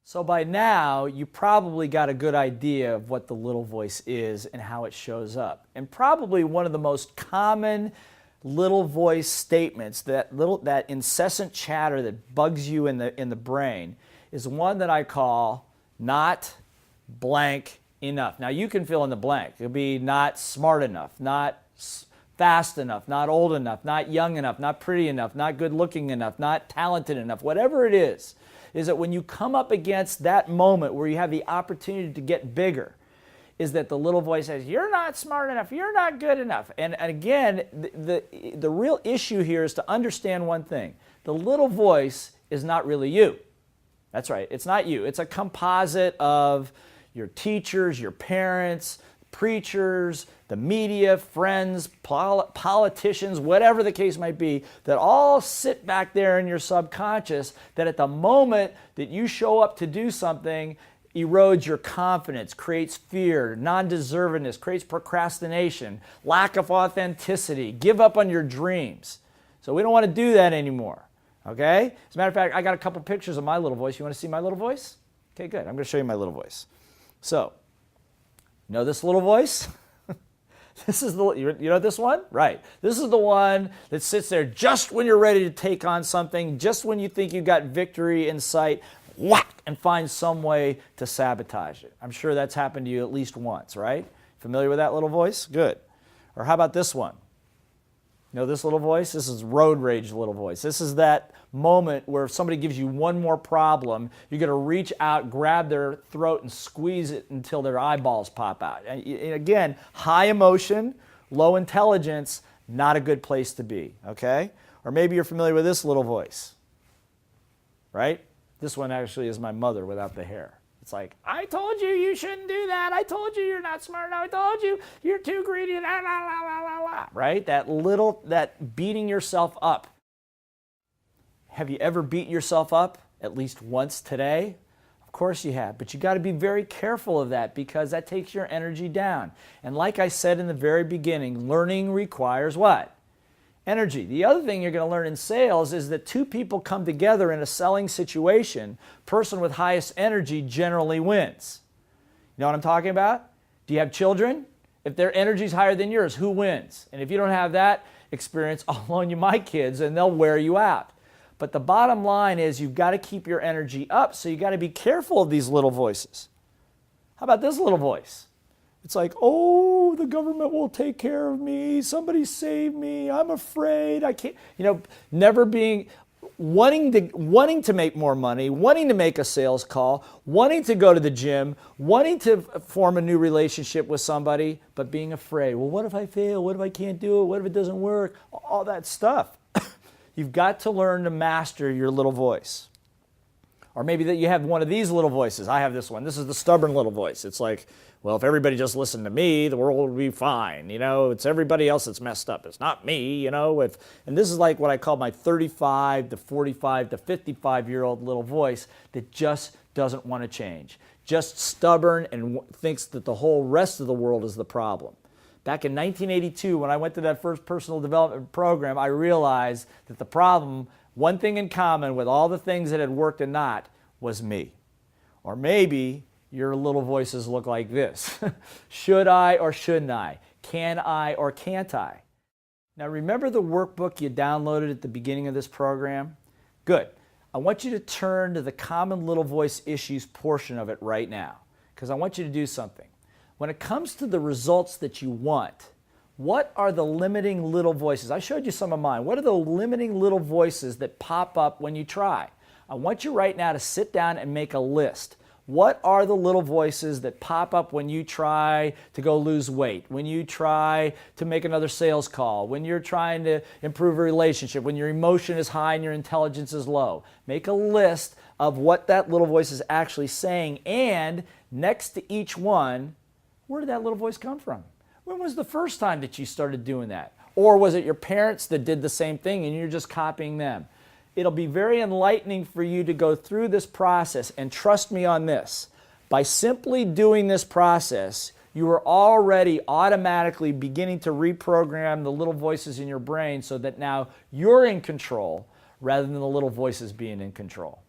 So by now, you probably got a good idea of what the little voice is and how it shows up. And probably one of the most common little voice statements, that incessant chatter that bugs you in the brain, is one that I call not blank enough. Now you can fill in the blank. It'll be not smart enough, not fast enough, not old enough, not young enough, not pretty enough, not good looking enough, not talented enough, whatever it is that when you come up against that moment where you have the opportunity to get bigger, is that the little voice says, you're not smart enough, you're not good enough. And again, the real issue here is to understand one thing. The little voice is not really you. That's right, it's not you. It's a composite of your teachers, your parents, preachers, the media, friends, politicians, whatever the case might be, that all sit back there in your subconscious, that at the moment that you show up to do something, erodes your confidence, creates fear, non-deservedness, creates procrastination, lack of authenticity, give up on your dreams. So we don't want to do that anymore, okay? As a matter of fact, I got a couple pictures of my little voice. You want to see my little voice? Okay, good. I'm going to show you my little voice. So, you know this little voice? This is you know this one? Right. This is the one that sits there just when you're ready to take on something, just when you think you got victory in sight, whack, and find some way to sabotage it. I'm sure that's happened to you at least once, right? Familiar with that little voice? Good. Or how about this one? You know this little voice? This is road rage little voice. This is that moment where if somebody gives you one more problem, you're going to reach out, grab their throat, and squeeze it until their eyeballs pop out. And again, high emotion, low intelligence, not a good place to be, okay? Or maybe you're familiar with this little voice, right? This one actually is my mother without the hair. It's like, I told you you shouldn't do that. I told you you're not smart enough. I told you you're too greedy. La, la, la, la, la, la. Right? That beating yourself up. Have you ever beaten yourself up at least once today? Of course you have, but you got to be very careful of that because that takes your energy down. And like I said in the very beginning, learning requires what? Energy. The other thing you're going to learn in sales is that two people come together in a selling situation, person with highest energy generally wins. You know what I'm talking about? Do you have children? If their energy is higher than yours, who wins? And if you don't have that experience, I'll loan you my kids and they'll wear you out. But the bottom line is you've got to keep your energy up, so you've got to be careful of these little voices. How about this little voice? It's like, oh, the government will take care of me. Somebody save me. I'm afraid. I can't. You know, never being, wanting to make more money, wanting to make a sales call, wanting to go to the gym, wanting to form a new relationship with somebody, but being afraid. Well, what if I fail? What if I can't do it? What if it doesn't work? All that stuff. You've got to learn to master your little voice. Or maybe that you have one of these little voices. I have this one. This is the stubborn little voice. It's like, well, if everybody just listened to me, the world would be fine. You know, it's everybody else that's messed up. It's not me, you know. And this is like what I call my 35 to 45 to 55-year-old little voice that just doesn't want to change. Just stubborn and thinks that the whole rest of the world is the problem. Back in 1982, when I went to that first personal development program, I realized that the problem, one thing in common with all the things that had worked and not, was me. Or maybe your little voices look like this. Should I or shouldn't I? Can I or can't I? Now remember the workbook you downloaded at the beginning of this program? Good. I want you to turn to the common little voice issues portion of it right now, because I want you to do something. When it comes to the results that you want, what are the limiting little voices? I showed you some of mine. What are the limiting little voices that pop up when you try? I want you right now to sit down and make a list. What are the little voices that pop up when you try to go lose weight, when you try to make another sales call, when you're trying to improve a relationship, when your emotion is high and your intelligence is low? Make a list of what that little voice is actually saying, and next to each one, where did that little voice come from? When was the first time that you started doing that? Or was it your parents that did the same thing and you're just copying them? It'll be very enlightening for you to go through this process, and trust me on this. By simply doing this process, you are already automatically beginning to reprogram the little voices in your brain so that now you're in control rather than the little voices being in control.